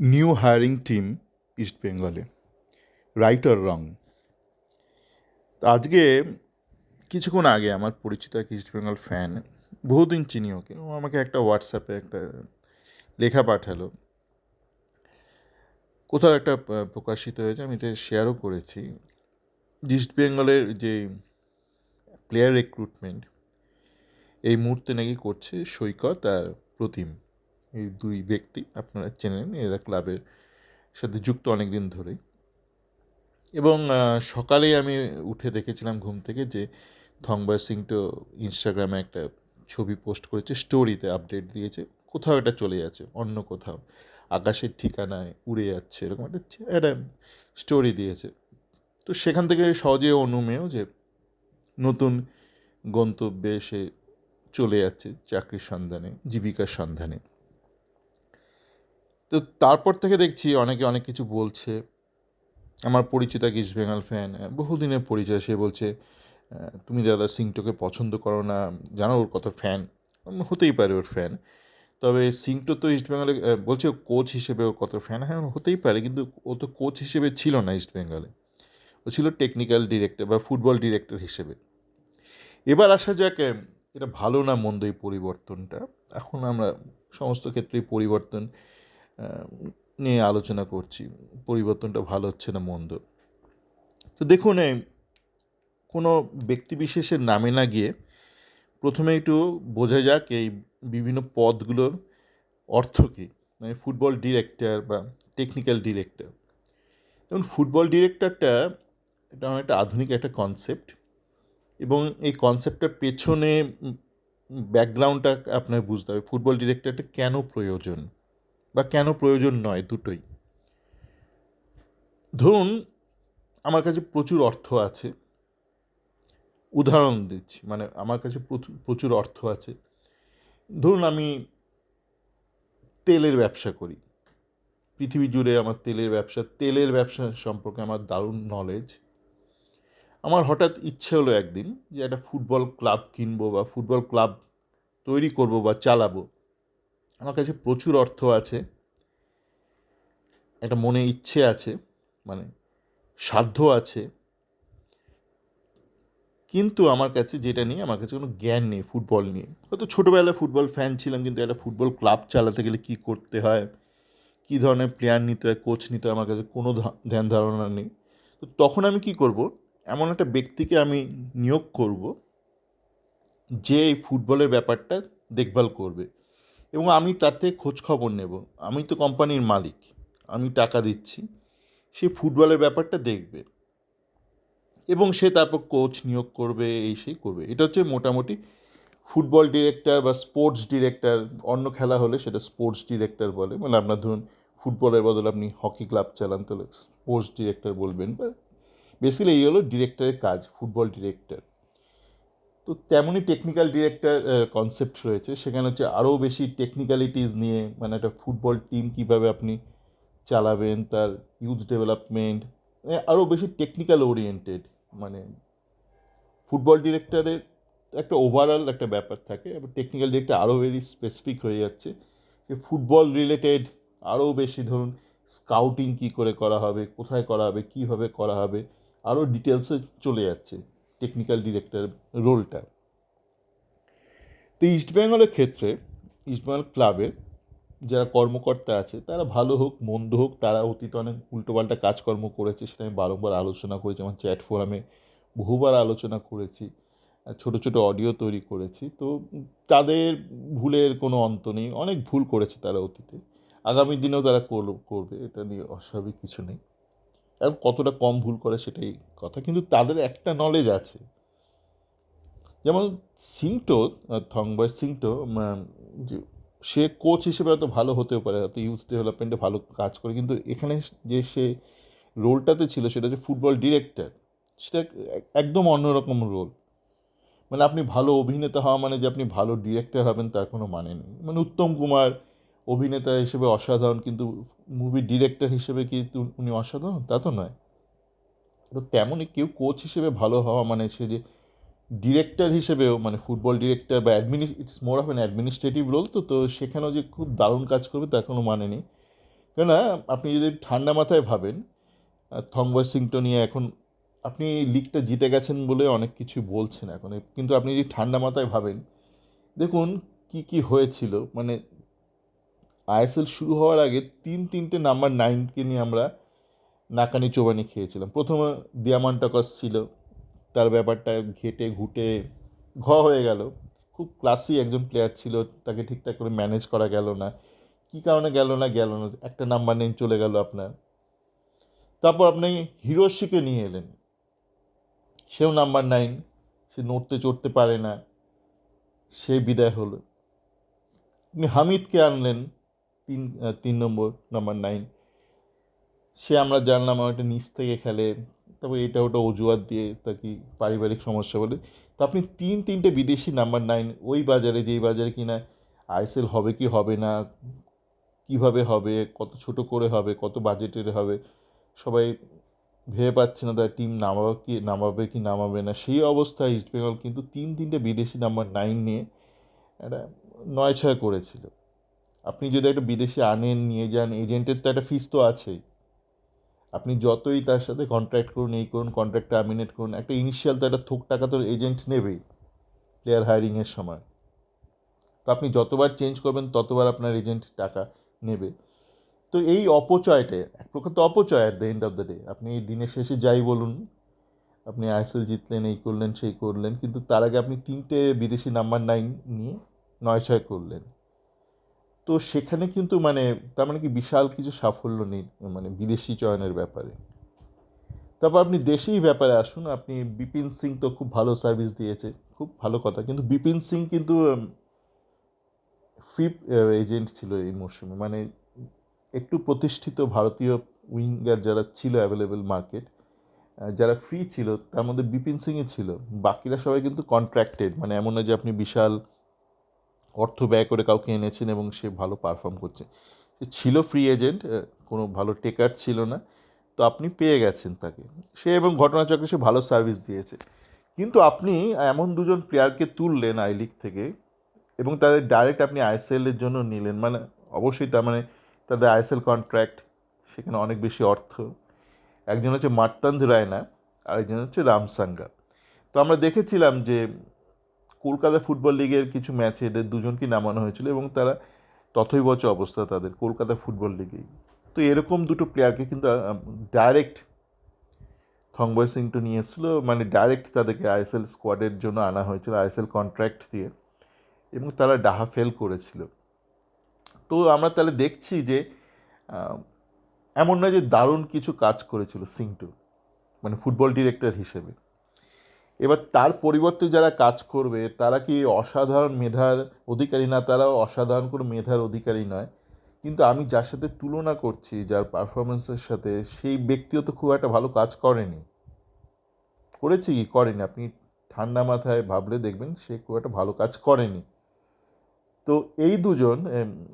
New hiring team east বেঙ্গলে, right or wrong. আজকে কিছুক্ষণ আগে আমার পরিচিত এক ইস্ট বেঙ্গল ফ্যান, বহুদিন চিনি ওকে, ও আমাকে একটা হোয়াটসঅ্যাপে একটা লেখা পাঠালো, কোথাও একটা প্রকাশিত হয়েছে, আমি এটা শেয়ারও করেছি। ইস্ট বেঙ্গলের যে প্লেয়ার রিক্রুটমেন্ট এই মুহূর্তে নাকি করছে সৈকত আর প্রতিম। এই দুই ব্যক্তি আপনারা চেনেন, এরা ক্লাবের সাথে যুক্ত অনেক দিন ধরেই। এবং সকালেই আমি উঠে দেখেছিলাম ঘুম থেকে যে থংবয় সিং তো ইনস্টাগ্রামে একটা ছবি পোস্ট করেছে, স্টোরিতে আপডেট দিয়েছে, কোথাও এটা চলে যাচ্ছে অন্য কোথাও, আকাশের ঠিকানায় উড়ে যাচ্ছে, এরকম একটা স্টোরি দিয়েছে। তো সেখান থেকে সহজে অনুমেয় যে নতুন গন্তব্যে সে চলে যাচ্ছে চাকরির সন্ধানে, জীবিকার সন্ধানে। তো তারপর থেকে দেখছি অনেকে অনেক কিছু বলছে। আমার পরিচিত এক ইস্ট বেঙ্গল ফ্যান, বহুদিনের পরিচয়, সে বলছে তুমি দাদা সিংটোকে পছন্দ করো না, জানো ওর কত ফ্যান। হতেই পারে ওর ফ্যান, তবে সিংটো তো ইস্ট বেঙ্গলে, বলছে কোচ হিসেবে ওর কত ফ্যান। হ্যাঁ, হতেই পারে, কিন্তু ও তো কোচ হিসেবে ছিল না ইস্ট বেঙ্গলে, ও ছিল টেকনিক্যাল ডিরেক্টর বা ফুটবল ডিরেক্টর হিসেবে। এবার আসা যাক, এটা ভালো না মন্দ এই পরিবর্তনটা। এখন আমরা সমস্ত ক্ষেত্রেই পরিবর্তন নিয়ে আলোচনা করছি, পরিবর্তনটা ভালো হচ্ছে না মন্দ। তো দেখুন, কোনো ব্যক্তিবিশেষের নামে না গিয়ে প্রথমে একটু বোঝা যাক এই বিভিন্ন পদগুলোর অর্থ কী। মানে ফুটবল ডিরেক্টর বা টেকনিক্যাল ডিরেক্টর, যেমন ফুটবল ডিরেক্টরটা এটা অনেকটা আধুনিক একটা কনসেপ্ট, এবং এই কনসেপ্টটার পেছনে ব্যাকগ্রাউন্ডটা আপনার বুঝতে হবে, ফুটবল ডিরেক্টরটা কেন প্রয়োজন বা কেন প্রয়োজন নয়, দুটোই। ধরুন আমার কাছে প্রচুর অর্থ আছে, উদাহরণ দিচ্ছি, মানে আমার কাছে প্রচুর অর্থ আছে। ধরুন আমি তেলের ব্যবসা করি, পৃথিবী জুড়ে আমার তেলের ব্যবসা সম্পর্কে আমার দারুণ নলেজ। আমার হঠাৎ ইচ্ছে হলো একদিন যে একটা ফুটবল ক্লাব কিনবো বা ফুটবল ক্লাব তৈরি করব বা চালাবো। আমার কাছে প্রচুর অর্থ আছে, একটা মনে ইচ্ছে আছে, মানে সাধ্য আছে, কিন্তু আমার কাছে যেটা নেই, আমার কাছে কোনো জ্ঞান নেই ফুটবল নিয়ে। হয়তো ছোটোবেলায় ফুটবল ফ্যান ছিলাম, কিন্তু একটা ফুটবল ক্লাব চালাতে গেলে কী করতে হয়, কী ধরনের প্লেয়ার নিতে হয়, কোচ নিতে হয়, আমার কাছে কোনো ধ্যান ধারণা নেই। তো তখন আমি কি করব, এমন একটা ব্যক্তিকে আমি নিয়োগ করব যে এই ফুটবলের ব্যাপারটা দেখভাল করবে, এবং আমি তার থেকে খোঁজ খবর নেব। আমি তো কোম্পানির মালিক, আমি টাকা দিচ্ছি, সে ফুটবলের ব্যাপারটা দেখবে এবং সে তারপর কোচ নিয়োগ করবে, এই সেই করবে। এটা হচ্ছে মোটামুটি ফুটবল ডিরেক্টর বা স্পোর্টস ডিরেক্টর। অন্য খেলা হলে সেটা স্পোর্টস ডিরেক্টর বলে, মানে আপনার ধরুন ফুটবলের বদলে আপনি হকি ক্লাব চালান, তাহলে স্পোর্টস ডিরেক্টর বলবেন। বা বেসিক্যালি এই হলো ডিরেক্টরের কাজ, ফুটবল ডিরেক্টর। তো তেমনই টেকনিক্যাল ডিরেক্টর কনসেপ্ট রয়েছে, সেখানে হচ্ছে আরও বেশি টেকনিক্যালিটিস নিয়ে, মানে একটা ফুটবল টিম কীভাবে আপনি চালাবেন, তার ইউথ ডেভেলপমেন্ট, আরও বেশি টেকনিক্যাল ওরিয়েন্টেড। মানে ফুটবল ডিরেক্টরের একটা ওভারঅল একটা ব্যাপার থাকে, এবার টেকনিক্যাল ডিরেক্টর আরও ভেরি স্পেসিফিক হয়ে যাচ্ছে, যে ফুটবল রিলেটেড আরও বেশি, ধরুন স্কাউটিং কী করে করা হবে, কোথায় করা হবে, কীভাবে করা হবে, আরও ডিটেলসে চলে যাচ্ছে টেকনিক্যাল ডিরেক্টর রোলটা। তো ইস্টবেঙ্গলের ক্ষেত্রে, ইস্টবেঙ্গল ক্লাবের যারা কর্মকর্তা আছে, তারা ভালো হোক মন্দ হোক, তারা অতীতে অনেক উল্টোপাল্টা কাজকর্ম করেছে, সেটা আমি বারংবার আলোচনা করেছি, আমার চ্যাট ফোরামে বহুবার আলোচনা করেছি, ছোট ছোট অডিও তৈরি করেছি। তো তাদের ভুলের কোনো অন্ত নেই, অনেক ভুল করেছে তারা অতীতে, আগামী দিনেও তারা করবে, এটা নিয়ে অস্বাভাবিক কিছু নেই। এবং কতটা কম ভুল করে সেটাই কথা, কিন্তু তাদের একটা নলেজ আছে। যেমন সিংটো, থংবয় সিংটো, যে সে কোচ হিসেবে হয়তো ভালো হতেও পারে, হয়তো ইউথ ডেভেলপমেন্টে ভালো কাজ করে, কিন্তু এখানে যে সে রোলটাতে ছিল সেটা হচ্ছে ফুটবল ডিরেক্টর, সেটা একদম অন্যরকম রোল। মানে আপনি ভালো অভিনেতা হওয়া মানে যে আপনি ভালো ডিরেক্টর হবেন তার কোনো মানে নেই। মানে উত্তম কুমার অভিনেতা হিসেবে অসাধারণ, কিন্তু মুভি ডিরেক্টর হিসেবে কি উনি অসাধারণ, তা তো নয়। তো তেমনই কেউ কোচ হিসেবে ভালো হওয়া মানে সে যে ডিরেক্টর হিসেবেও, মানে ফুটবল ডিরেক্টর বা it's more of an administrative role, তো তো সেখানেও যে খুব দারুণ কাজ করবে তার কোনো মানে নেই। কেননা আপনি যদি ঠান্ডা মাথায় ভাবেন, থংবয় সিংটো নিয়ে এখন আপনি লিগটা জিতে গেছেন বলে অনেক কিছু বলছেন এখন, কিন্তু আপনি যদি ঠান্ডা মাথায় ভাবেন, দেখুন কি কি হয়েছিল। মানে আইএসএল শুরু হওয়ার আগে তিনটে নাম্বার নাইনকে নিয়ে আমরা নাকানি চোবানি খেয়েছিলাম। প্রথমে দিয়ামান্টাকস ছিল, তার ব্যাপারটা ঘেটে ঘুটে হয়ে গেল। খুব ক্লাসি একজন প্লেয়ার ছিল, তাকে ঠিকঠাক করে ম্যানেজ করা গেল না। কী কারণে গেল না, একটা নাম্বার নেই চলে গেল আপনার। তারপর আপনি হিরোশিকে নিয়ে এলেন, সেও নাম্বার নাইন, সে নড়তে চড়তে পারে না, সে বিদায় হলো। আপনি হামিদকে আনলেন, তিন নম্বর নাম্বার নাইন, সে আমরা জানলাম একটা নিচ থেকে খেলে, তারপর এটা ওটা অজুহাত দিয়ে তাকে পারিবারিক সমস্যা বলে। তো আপনি তিনটে বিদেশি নাম্বার নাইন ওই বাজারে, যেই বাজারে কিনা আইএসএল হবে কি হবে না, কিভাবে হবে, কত ছোট করে হবে, কত বাজেটের হবে, সবাই ভেবে পাচ্ছে না তার টিম নামাবে কি নামাবে না। সেই অবস্থায় ইস্টবেঙ্গল কিন্তু তিনটে বিদেশি নাম্বার নাইন নিয়ে একটা 9-6 করেছিল। আপনি যদি একটা বিদেশি আনেন, নিয়ে যান, এজেন্টের তো একটা ফিস তো আছেই। আপনি যতই তার সাথে কন্ট্রাক্ট করুন, এই করুন, কন্ট্রাক্ট টার্মিনেট করুন, একটা ইনিশিয়াল তো একটা থোক টাকা তো এজেন্ট নেবেই প্লেয়ার হায়ারিংয়ের সময়। তো আপনি যতবার চেঞ্জ করবেন ততবার আপনার এজেন্ট টাকা নেবে। তো এই অপচয়টা এক প্রকার তো অপচয় at the end of the day. আপনি এই দিনের শেষে যাই বলুন, আপনি আইএসএল জিতলেন, এই করলেন সেই করলেন, কিন্তু তার আগে আপনি তিনটে বিদেশি নাম্বার নাইন নিয়ে 9-6 করলেন। তো সেখানে কিন্তু মানে তার মানে কি বিশাল কিছু সাফল্য নেই মানে বিদেশি চয়নের ব্যাপারে। তারপর আপনি দেশেই ব্যাপারে আসুন, আপনি বিপিন সিং তো খুব ভালো সার্ভিস দিয়েছে, খুব ভালো কথা, কিন্তু বিপিন সিং কিন্তু ফ্রি এজেন্ট ছিল এই মরশুমে। মানে একটু প্রতিষ্ঠিত ভারতীয় উইঙ্গার যারা ছিল অ্যাভেলেবেল মার্কেট, যারা ফ্রি ছিল তার মধ্যে বিপিন সিংই ছিল। বাকিরা সবাই কিন্তু কন্ট্রাক্টেড, মানে এমন নয় যে আপনি বিশাল অর্থ ব্যয় করে কাউকে এনেছেন এবং সে ভালো পারফর্ম করছে। সে ছিল ফ্রি এজেন্ট, কোনো ভালো টেকার ছিল না, তো আপনি পেয়ে গেছেন তাকে। সে এবং ঘটনাচক্রে সে ভালো সার্ভিস দিয়েছে। কিন্তু আপনি এমন দুজন প্লেয়ারকে তুললেন আই লিগ থেকে এবং তাদের ডাইরেক্ট আপনি আইএসএলের জন্য নিলেন। মানে অবশ্যই তার মানে তাদের আইএসএল কন্ট্রাক্ট, সেখানে অনেক বেশি অর্থ। একজন হচ্ছে মার্তান্দ রায়না, আরেকজন হচ্ছে রামসাঙ্গা। তো আমরা দেখেছিলাম যে কলকাতা ফুটবল লিগের কিছু ম্যাচে এদের দুজনকেই নামানো হয়েছিল এবং তারা তথৈবচ অবস্থা তাদের কলকাতা ফুটবল লিগেই। তো এরকম দুটো প্লেয়ারকে কিন্তু ডাইরেক্ট থংবয় সিং তো নিয়ে এসেছিলো, মানে ডাইরেক্ট তাদেরকে আইএসএল স্কোয়াডের জন্য আনা হয়েছিল আইএসএল কন্ট্রাক্ট দিয়ে, এবং তারা ডাহা ফেল করেছিল। তো আমরা তাহলে দেখছি যে আহ, এমন নয় যে দারুণ কিছু কাজ করেছিল সিংটু মানে ফুটবল ডিরেক্টর হিসেবে। এবার তার পরিবর্তে যারা কাজ করবে তারা কি অসাধারণ মেধার অধিকারী না? তারাও অসাধারণ কোনো মেধার অধিকারী নয়, কিন্তু আমি যার সাথে তুলনা করছি, যার পারফরমেন্সের সাথে, সেই ব্যক্তিও তো খুব একটা ভালো কাজ করেনি। করেছে কি করেনি, আপনি ঠান্ডা মাথায় ভাবলে দেখবেন সে খুব একটা ভালো কাজ করেনি। তো এই দুজন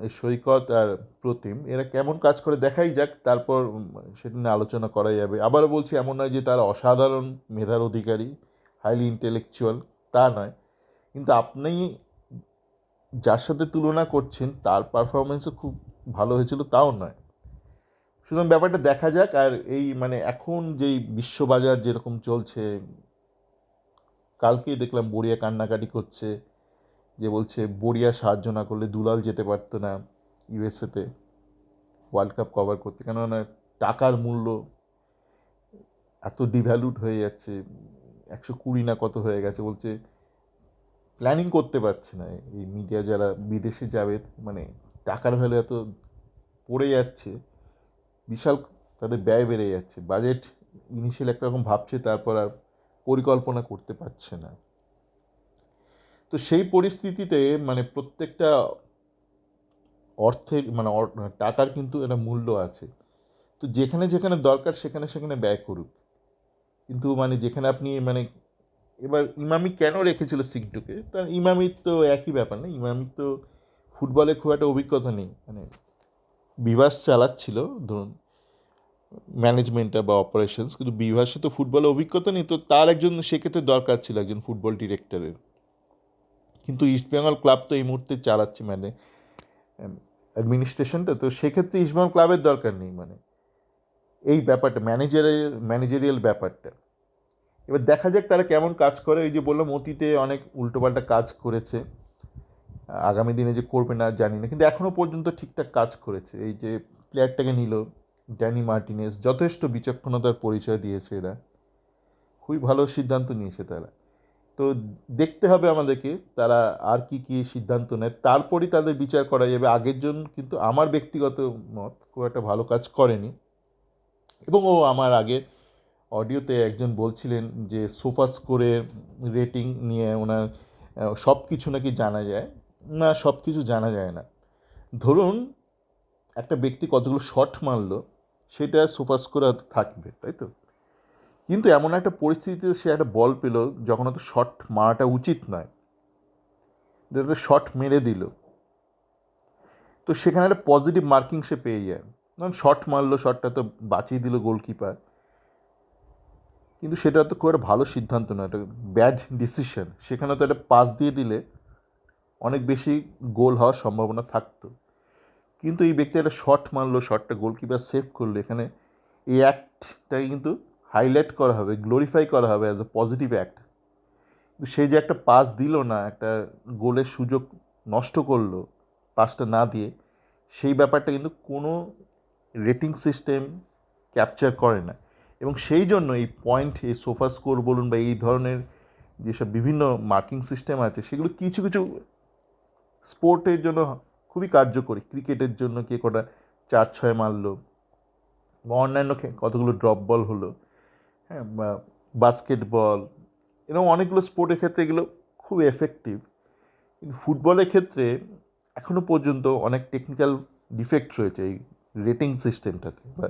এই সৈকত আর প্রতিম, এরা কেমন কাজ করে দেখাই যাক, তারপর সেটা নিয়ে আলোচনা করা যাবে। আবারও বলছি, এমন নয় যে তারা অসাধারণ মেধার অধিকারী, হাইলি ইন্টেলেকচুয়াল, তা নয়, কিন্তু আপনি যার সাথে তুলনা করছেন তার পারফরমেন্সও খুব ভালো হয়েছিল তাও নয়। সুতরাং ব্যাপারটা দেখা যাক। আর এই মানে এখন যেই বিশ্ববাজার যেরকম চলছে, কালকেই দেখলাম বড়িয়া কান্নাকাটি করছে, যে বলছে বড়িয়া সাহায্য না করলে দুলাল যেতে পারতো না ইউএসএতে ওয়ার্ল্ড কাপ কভার করতে, কেননা টাকার মূল্য এত ডিভ্যালুড হয়ে যাচ্ছে, 120 না কত হয়ে গেছে। বলছে প্ল্যানিং করতে পারছে না এই মিডিয়া যারা বিদেশে যাবে, মানে টাকার ভ্যালু এত পড়ে যাচ্ছে, বিশাল তাদের ব্যয় বেড়ে যাচ্ছে, বাজেট ইনিশিয়াল একটা রকম ভাবছে, তারপর আর পরিকল্পনা করতে পারছে না। তো সেই পরিস্থিতিতে মানে প্রত্যেকটা অর্থের মানে টাকার কিন্তু একটা মূল্য আছে। তো যেখানে যেখানে দরকার সেখানে সেখানে ব্যয় করুক, কিন্তু মানে যেখানে আপনি মানে এবার ইমামি কেন রেখেছিল সিংটুকে, তার ইমামির তো একই ব্যাপার না, ইমামির তো ফুটবলে খুব একটা অভিজ্ঞতা নেই। মানে বিভাস চালাচ্ছিল ধরুন ম্যানেজমেন্টটা বা অপারেশনস, কিন্তু বিভাসে তো ফুটবলে অভিজ্ঞতা নেই, তো তার একজন সেক্ষেত্রে দরকার ছিল একজন ফুটবল ডিরেক্টরের। কিন্তু ইস্টবেঙ্গল ক্লাব তো এই মুহূর্তে চালাচ্ছে মানে অ্যাডমিনিস্ট্রেশনটা, তো সেক্ষেত্রে ইস্টবেঙ্গল ক্লাবের দরকার নেই, মানে এই ব্যাপারটা ম্যানেজারিয়াল ব্যাপারটা। এবার দেখা যাক তারা কেমন কাজ করে। এই যে বললাম অতীতে অনেক উল্টোপাল্টা কাজ করেছে, আগামী দিনে যে করবে না জানি না, কিন্তু এখনও পর্যন্ত ঠিকঠাক কাজ করেছে। এই যে প্লেয়ারটাকে নিল ড্যানি মার্টিনেজ, যথেষ্ট বিচক্ষণতার পরিচয় দিয়েছে এরা, খুবই ভালো সিদ্ধান্ত নিয়েছে তারা। তো দেখতে হবে আমাদেরকে তারা আর কি কি সিদ্ধান্ত নেয়, তারপরই তাদের বিচার করা যাবে। আগের জন কিন্তু আমার ব্যক্তিগত মত খুব একটা ভালো কাজ করেনি। এবং ও আমার আগে অডিওতে একজন বলছিলেন যে সোফা স্কোরের রেটিং নিয়ে ওনার সব কিছু নাকি জানা যায় না। সব কিছু জানা যায় না। ধরুন একটা ব্যক্তি কতগুলো শট মারলো সেটা সোফা স্কোরে হয়তো থাকবে, তাই তো? কিন্তু এমন একটা পরিস্থিতিতে সে একটা বল পেল যখন হয়তো শট মারাটা উচিত নয়, যেটা শট মেরে দিল, তো সেখানে একটা পজিটিভ মার্কিং সে পেয়ে যায়। কারণ শট মারলো, শটটা তো বাঁচিয়ে দিল গোলকিপার, কিন্তু সেটা তো খুব একটা ভালো সিদ্ধান্ত নয়, একটা ব্যাড ডিসিশন। সেখানে তো একটা পাস দিয়ে দিলে অনেক বেশি গোল হওয়ার সম্ভাবনা থাকতো। কিন্তু এই ব্যক্তি একটা শট মারলো, শটটা গোলকিপার সেভ করলো, এখানে এই অ্যাক্টটাকে কিন্তু হাইলাইট করা হবে, গ্লোরিফাই করা হবে অ্যাজ এ পজিটিভ অ্যাক্ট। সে যে একটা পাস দিল না, একটা গোলের সুযোগ নষ্ট করলো পাসটা না দিয়ে, সেই ব্যাপারটা কিন্তু কোনো রেটিং সিস্টেম ক্যাপচার করে না। এবং সেই জন্য এই পয়েন্ট, এই সোফা স্কোর বলুন বা এই ধরনের যেসব বিভিন্ন মার্কিং সিস্টেম আছে, সেগুলো কিছু কিছু স্পোর্টের জন্য খুবই কার্যকরী। ক্রিকেটের জন্য কে কটা 4-6 মারলো, বা অন্যান্য কতগুলো ড্রপ বল হলো, হ্যাঁ, বা বাস্কেটবল, এরকম অনেকগুলো স্পোর্টের ক্ষেত্রে এগুলো খুব এফেক্টিভ। কিন্তু ফুটবলের ক্ষেত্রে এখনও পর্যন্ত অনেক টেকনিক্যাল ডিফেক্ট রয়েছে এই রেটিং সিস্টেমটাতে, বা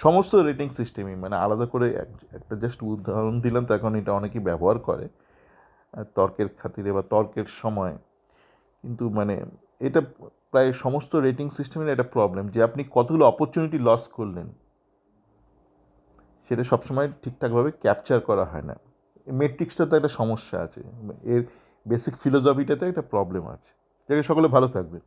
সমস্ত রেটিং সিস্টেমই, মানে আলাদা করে একটা জাস্ট উদাহরণ দিলাম, তো এখন এটা অনেকেই ব্যবহার করে তর্কের খাতিরে বা তর্কের সময়। কিন্তু মানে এটা প্রায় সমস্ত রেটিং সিস্টেমের একটা প্রবলেম, যে আপনি কতগুলো অপরচুনিটি লস করলেন সেটা সবসময় ঠিকঠাকভাবে ক্যাপচার করা হয় না। মেট্রিক্সটাতে একটা সমস্যা আছে, এর বেসিক ফিলোসফিটাতে একটা প্রবলেম আছে। যাকে সকলে ভালো থাকবে।